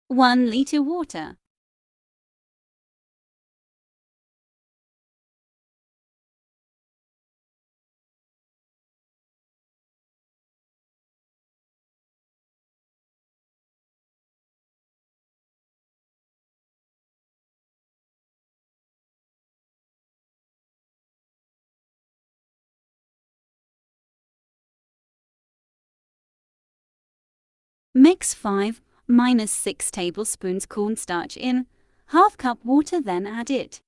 1 liter water. Mix 5 minus 6 tablespoons cornstarch in half cup water, then add it.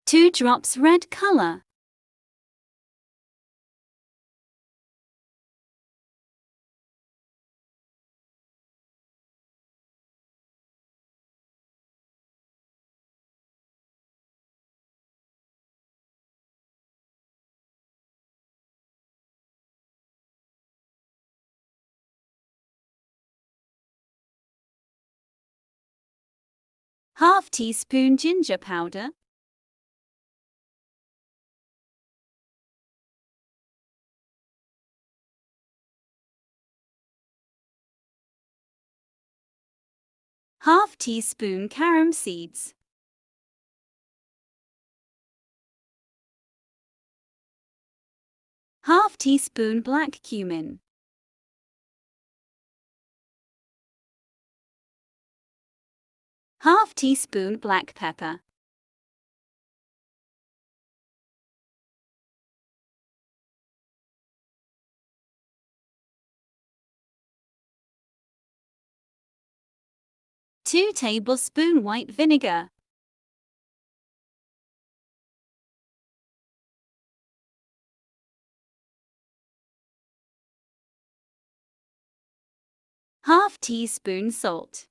Two drops red color. Half teaspoon ginger powder. Half teaspoon carom seeds. Half teaspoon black cumin. Half teaspoon black pepper. Two tablespoon white vinegar. Half teaspoon salt.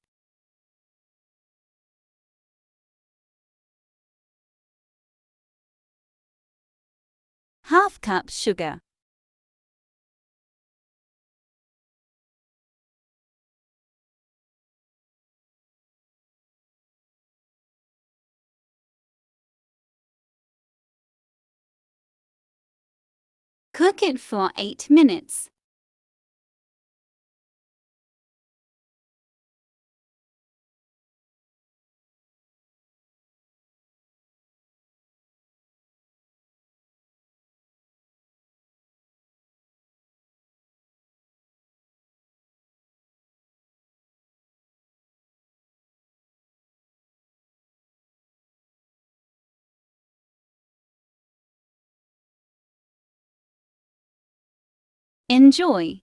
Half cup sugar. Cook it for 8 minutes. Enjoy!